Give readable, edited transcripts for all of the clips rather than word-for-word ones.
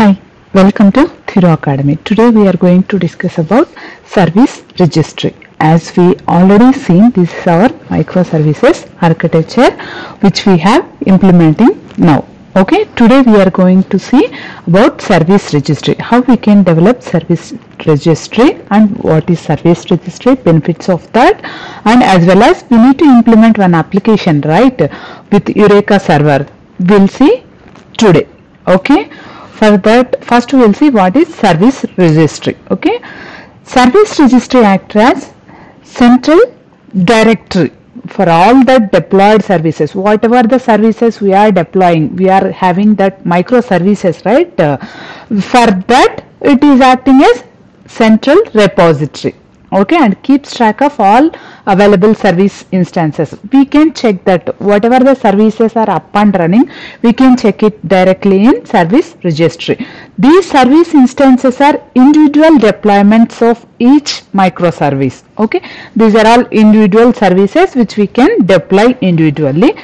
Hi, welcome to Thiru Academy. Today we are going to discuss about Service Registry. As we already seen, this is our microservices architecture which we have implementing now. Okay, today we are going to see about Service Registry, how we can develop Service Registry and what is Service Registry, benefits of that, and as well as we need to implement one application, right, with Eureka server. We'll see today. Okay. For that, first we will see what is Service Registry. Okay, Service Registry acts as central directory for all the deployed services. Whatever the services we are deploying, we are having that microservices, right? For that, it is acting as central repository. Okay, and keeps track of all available service instances. We can check that whatever the services are up and running, we can check it directly in Service Registry. These service instances are individual deployments of each microservice. Okay, these are all individual services which we can deploy individually,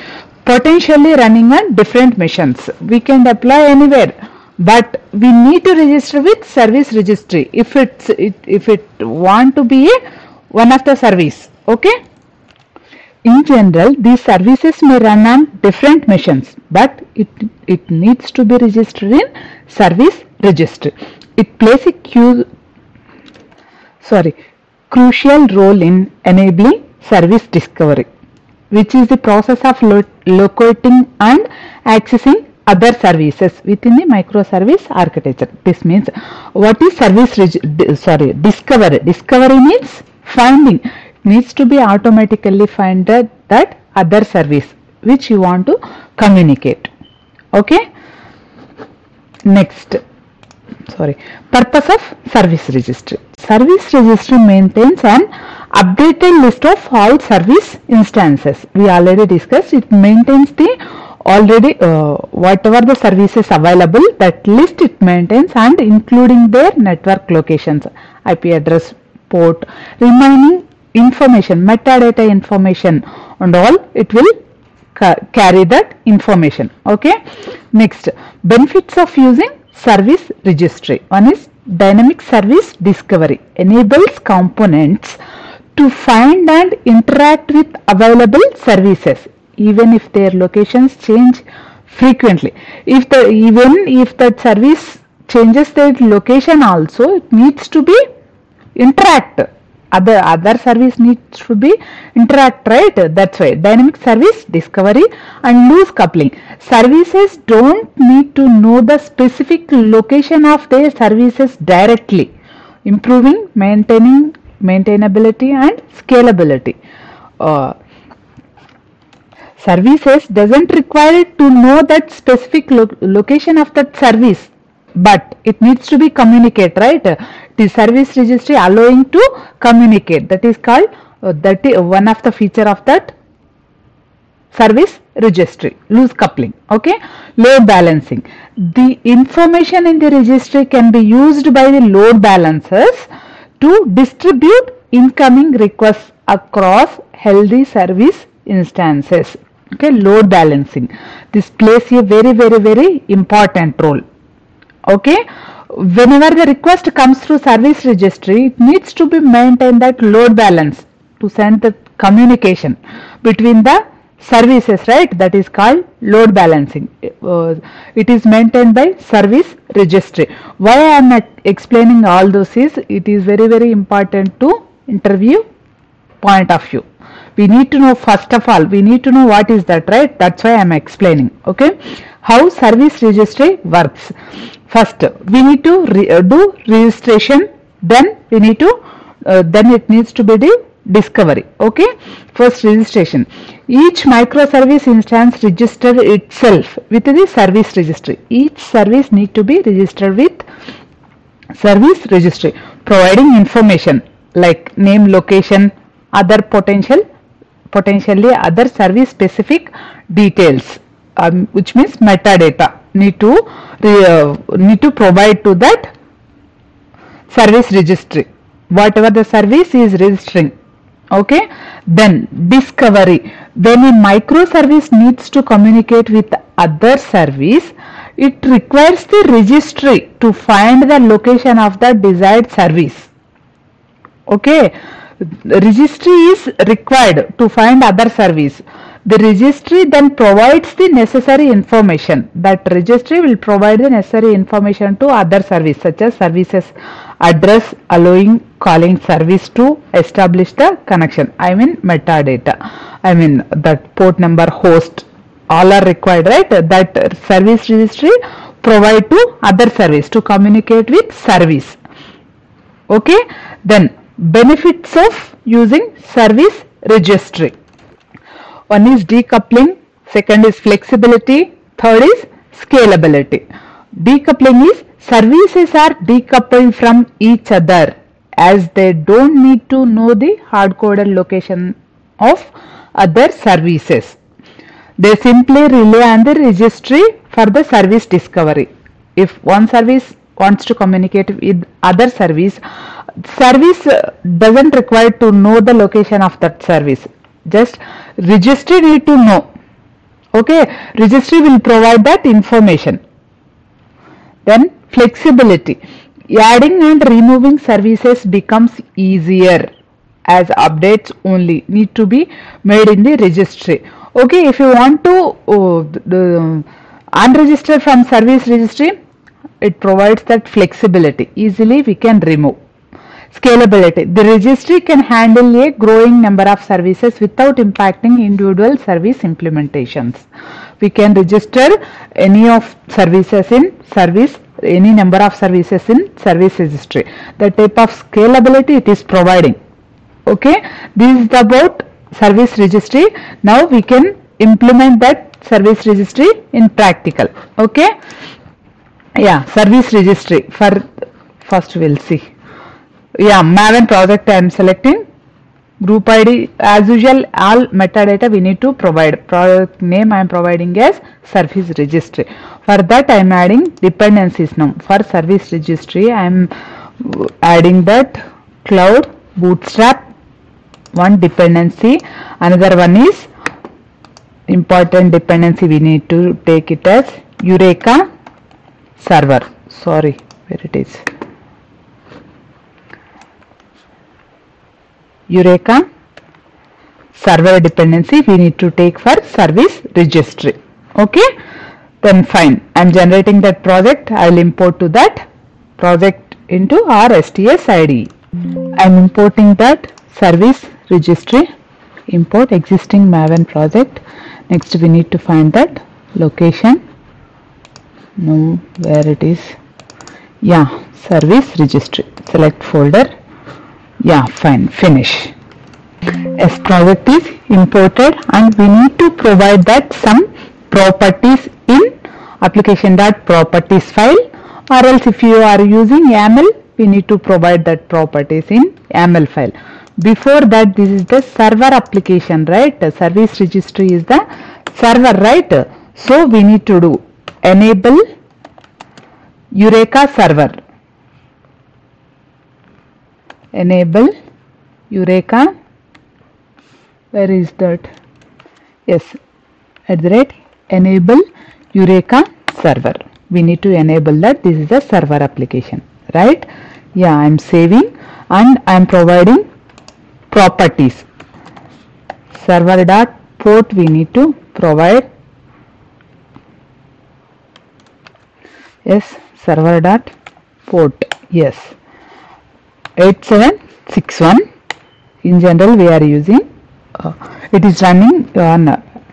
potentially running on different machines. We can deploy anywhere, but we need to register with Service Registry if it want to be one of the service. Okay, in general these services may run on different machines, but it needs to be registered in Service Registry. It plays a crucial role in enabling service discovery, which is the process of locating and accessing other services within the microservice architecture. This means what is discovery? Discovery means finding. It needs to be automatically find that other service which you want to communicate. Okay. Next, purpose of Service Registry. Service Registry maintains an updated list of all service instances. We already discussed. It maintains the already whatever the services available, that list it maintains, and including their network locations, IP address, port, remaining information, metadata information and all, it will carry that information. Okay. Next, benefits of using Service Registry. One is dynamic service discovery, enables components to find and interact with available services even if their locations change frequently. Even if that service changes their location also, it needs to be interact. Other service needs to be interact, right? That's why dynamic service discovery. And loose coupling. Services don't need to know the specific location of their services directly, improving maintainability and scalability. Services doesn't require it to know that specific location of that service, but it needs to be communicate, right? The Service Registry allowing to communicate, that is called that is one of the feature of that Service Registry. Loose coupling. Okay. Load balancing. The information in the registry can be used by the load balancers to distribute incoming requests across healthy service instances. Okay, load balancing. This plays a very important role. Okay, whenever the request comes through Service Registry, it needs to be maintained that load balance to send the communication between the services, right? That is called load balancing. It is maintained by Service Registry. Why I am explaining all those is, it is very important to interview point of view. We need to know, first of all, we need to know what is that, right? That's why I am explaining. Okay, how Service Registry works. First, we need to do registration. Then we need to then it needs to be the discovery. Okay, first registration. Each microservice instance register itself with the Service Registry. Each service need to be registered with Service Registry, providing information like name, location, other potentially other service specific details, which means metadata need to provide to that Service Registry, whatever the service is registering. Okay. Then discovery. When a microservice needs to communicate with other service, it requires the registry to find the location of the desired service. Okay, the registry is required to find other service. The registry then provides the necessary information. That registry will provide the necessary information to other service such as services address, allowing calling service to establish the connection. I mean metadata. I mean that port number, host, all are required, right? That service registry provide to other service to communicate with service. Okay, then benefits of using service registry. One is decoupling, second is flexibility, third is scalability. Decoupling is services are decoupled from each other as they don't need to know the hard-coded location of other services. They simply rely on the registry for the service discovery. If one service wants to communicate with other service doesn't require to know the location of that service. Just registry need to know. Okay, registry will provide that information. Then flexibility. Adding and removing services becomes easier as updates only need to be made in the registry. Okay, if you want to unregister from service registry, it provides that flexibility. Easily we can remove. Scalability. The registry can handle a growing number of services without impacting individual service implementations. We can register any of services in service, any number of services in service registry. The type of scalability it is providing. Okay, this is about service registry. Now we can implement that service registry in practical. Okay, yeah, service registry. For first we'll see. Yeah, Maven project I am selecting. Group ID as usual, all metadata we need to provide. Project name I am providing as service registry. For that I am adding dependencies now. For service registry I am adding that cloud bootstrap, one dependency. Another one is important dependency, we need to take it as Eureka server. Sorry, where it is. Eureka server dependency we need to take for service registry. Okay, then fine, I am generating that project. I will import to that project into our STS IDE. I am importing that service registry. Import existing Maven project. Next we need to find that location. No, where it is. Yeah, service registry. Select folder. Yeah, fine, finish. As project is imported and we need to provide that some properties in application.properties file, or else if you are using YAML we need to provide that properties in YAML file. Before that, this is the server application, right? The service registry is the server, right? So we need to do enable Eureka server. Enable Eureka, where is that? Yes, at the rate enable Eureka server. We need to enable that. This is a server application, right? Yeah, I am saving and I am providing properties. Server dot port we need to provide. Yes, server dot port. Yes. 8761. In general we are using it is running on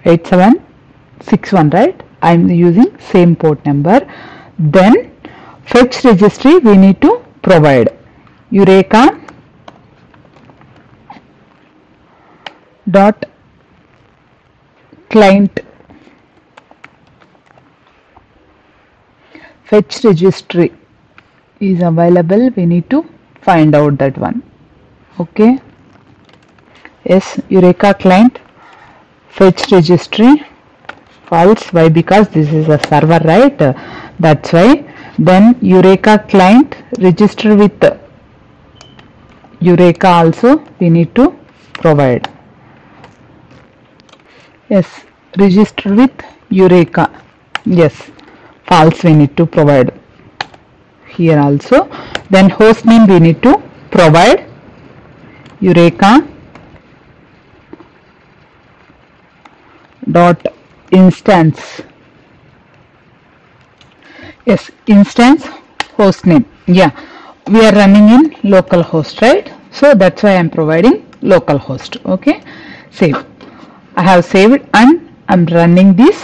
8761, right? I am using same port number. Then fetch registry we need to provide Eureka dot client. Fetch registry is available, we need to find out that one. Okay, yes, Eureka client fetch registry false. Why? Because this is a server, right? That's why. Then Eureka client register with Eureka also we need to provide. Yes, register with Eureka. Yes, false we need to provide here also. Then host name we need to provide Eureka dot instance. Yes, instance host name. Yeah, we are running in localhost, right? So that's why I am providing localhost. Okay, save. I have saved and I'm running this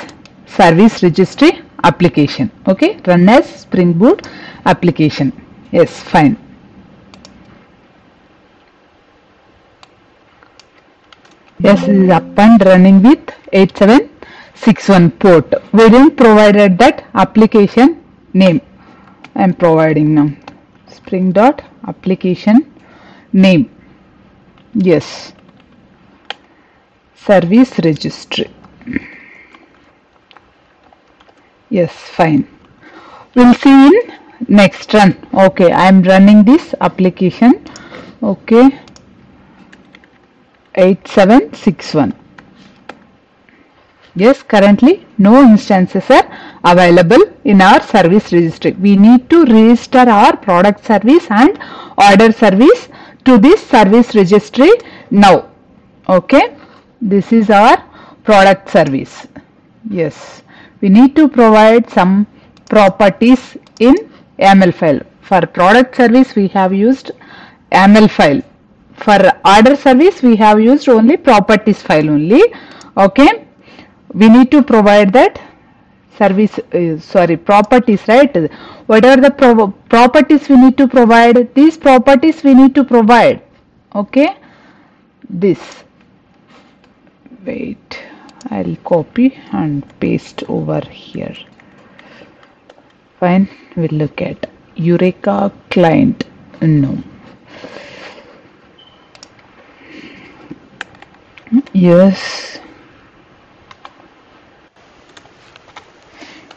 service registry application. Okay, run as Spring Boot application. Yes, fine. Yes, it is up and running with 8761 port. We didn't provided that application name. I am providing now. Spring dot application name. Yes. Service registry. Yes, fine. We'll see in next run. Okay, I am running this application. Okay. 8761. Yes, currently no instances are available in our service registry. We need to register our product service and order service to this service registry now. Okay, this is our product service. Yes, we need to provide some properties in YAML file. For product service we have used YAML file. For order service we have used only properties file only. Okay, we need to provide that service properties, right? What are the properties we need to provide? These properties we need to provide. Okay, this, wait, I'll copy and paste over here. Fine, we'll look at Eureka client. No. Yes,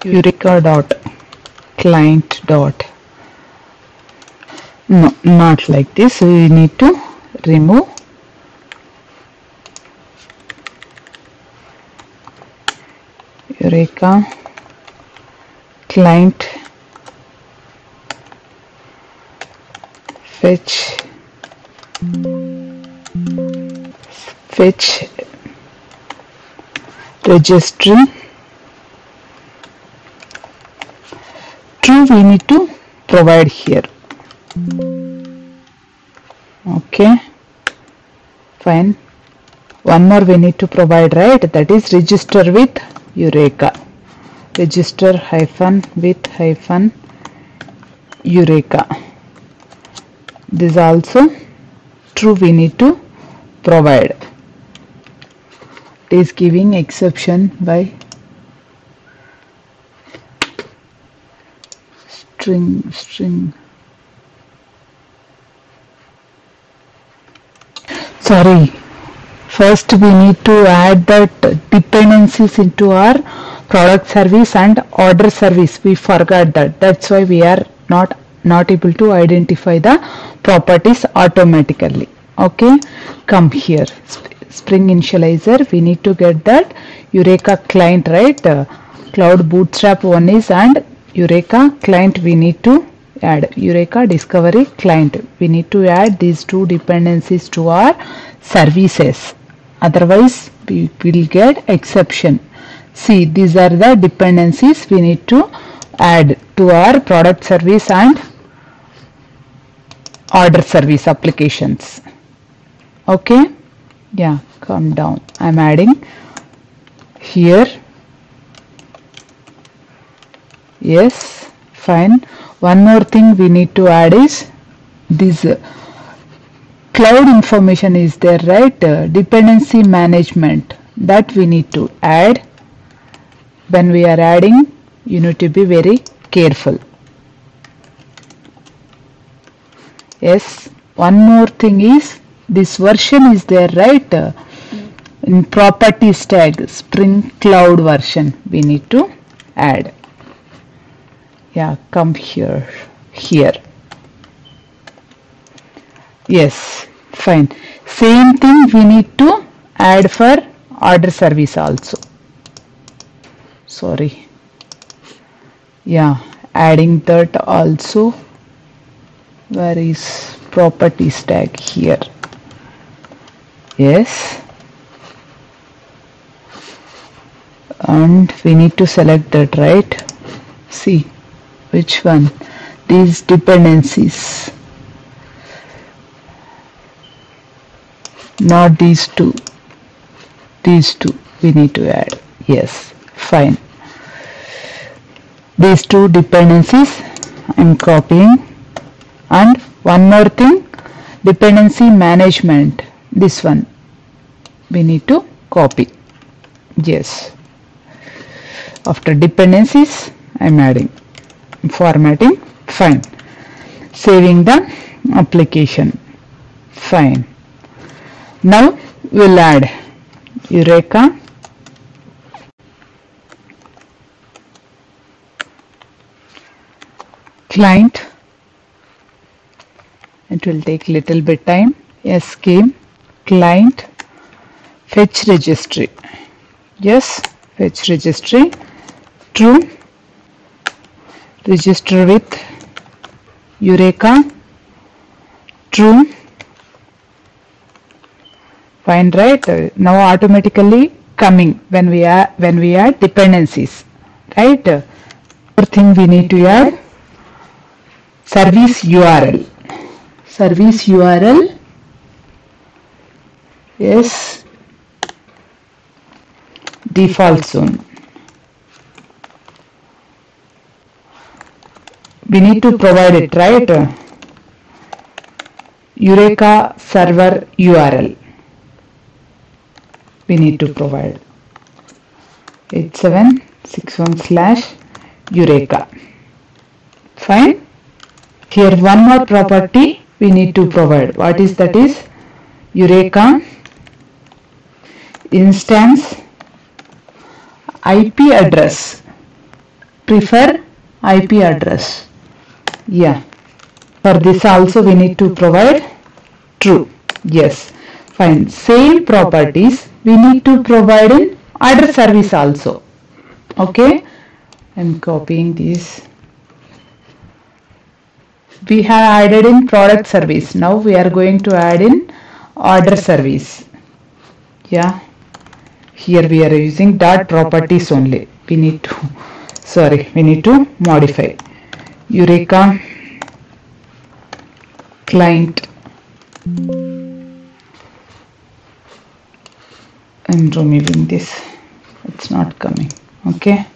Eureka dot client dot. No, not like this. We need to remove Eureka client fetch registry. True we need to provide here. Okay, fine. One more we need to provide, right? That is register with Eureka. Register hyphen with hyphen Eureka. This also true we need to provide. It is giving exception by string. Sorry, first we need to add that dependencies into our product service and order service. We forgot that. That's why we are not able to identify the properties automatically. Okay, come here. Spring initializer, we need to get that Eureka client, right? Cloud Bootstrap one is, and Eureka client we need to add. Eureka discovery client, we need to add these two dependencies to our services, otherwise we will get exception. See, these are the dependencies we need to add to our product service and order service applications. Okay, yeah, come down. I'm adding here. Yes, fine. One more thing we need to add is this cloud information is there, right? Dependency management, that we need to add. When we are adding, you need to be very careful. Yes, one more thing is this version is there, right? In properties tag, Spring Cloud version we need to add. Yeah, come here. Yes, fine. Same thing we need to add for order service also. Sorry. Yeah, adding that also. Where is properties tag? Here. Yes. And we need to select that, right? See which one? These dependencies. Not these two. These two we need to add. Yes, fine. These two dependencies I'm copying. And one more thing, dependency management. This one we need to copy. Yes. After dependencies, I'm adding. Formatting, fine. Saving the application, fine. Now we'll add Eureka, client. It will take little bit time. Scheme, client, fetch registry. Yes, fetch registry. True. Register with Eureka. True. Fine, right? Now automatically coming when we add dependencies, right? Other thing we need to add service URL. Service URL. Yes. Default zone. We need to provide it, right? Eureka server URL. We need to provide 8761/Eureka. Fine. Here one more property we need to provide. What is that? Is Eureka instance IP address. Prefer IP address. Yeah. For this also we need to provide true. Yes. Fine. Same properties we need to provide in order service also. Okay. I'm copying this. We have added in product service. Now we are going to add in order service. Yeah. Here we are using dot properties only. We need to modify. Eureka client. I'm removing this. It's not coming. Okay.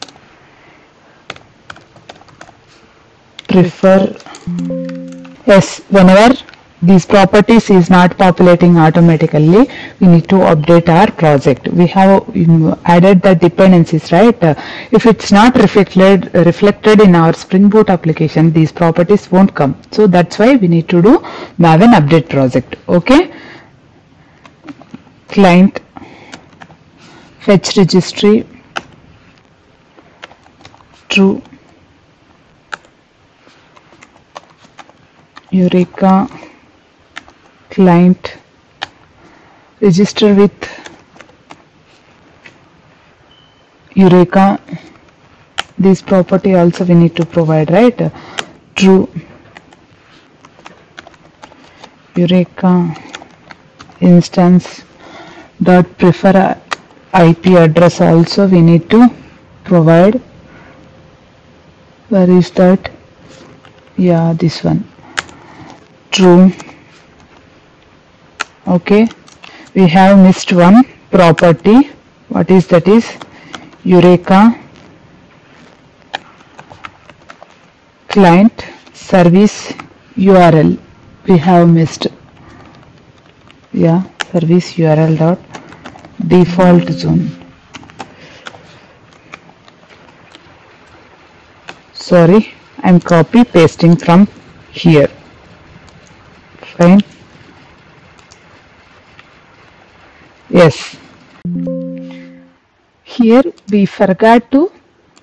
Prefer. Yes, whenever these properties is not populating automatically, we need to update our project. We have added the dependencies, right? If it's not reflected in our Spring Boot application, these properties won't come. So that's why we need to have an update project. Okay. Client, fetch registry, true. Eureka client, register with Eureka. This property also we need to provide, right? True. Eureka instance dot prefer IP address also we need to provide. Where is that? Yeah, this one. True. Okay. We have missed one property. What is that? Is Eureka client service URL. We have missed. Yeah, service URL dot default zone. Sorry, I'm copy pasting from here. Fine. Yes. Here we forgot to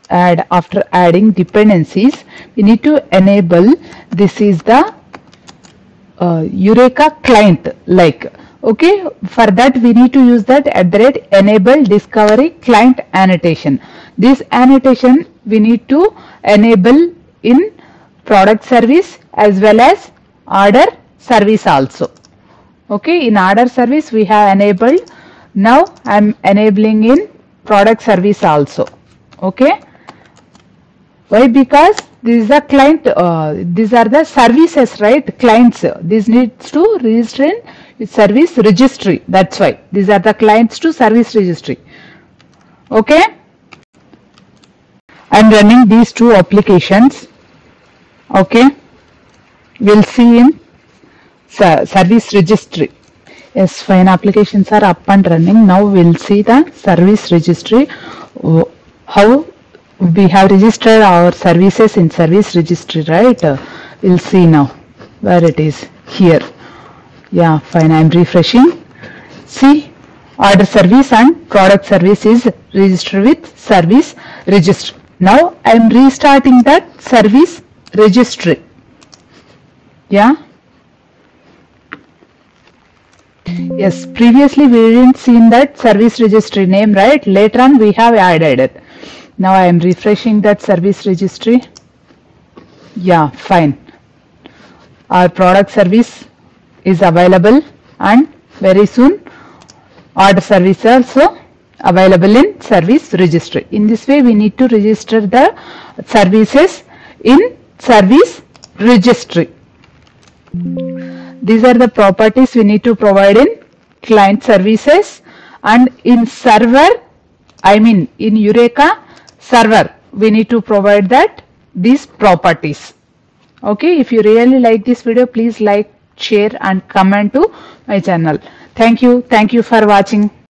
add, after adding dependencies, we need to enable, this is the Eureka client, like Okay, for that we need to use that @enable discovery client annotation. This annotation we need to enable in product service as well as order service also. Okay, in order service we have enabled. Now I am enabling in product service also. Okay, why? Because this is a client, these are the services, right? Clients. This needs to register in service registry. That's why these are the clients to service registry. Okay, I'm running these two applications. Okay, we'll see in service registry. Yes, fine, applications are up and running. Now we'll see the service registry, how we have registered our services in service registry, right? We'll see now where it is. Here. Yeah, fine, I'm refreshing. See, order service and product service is registered with service registry. Now I'm restarting that service registry. Yeah. Yes, previously we didn't see that service registry name, right? Later on we have added it. Now I am refreshing that service registry. Yeah, fine. Our product service is available and very soon order service also available in service registry. In this way we need to register the services in service registry. These are the properties we need to provide in client services, and in server, I mean in Eureka server, we need to provide that these properties. Okay, if you really like this video, please like, share and comment to my channel. Thank you for watching.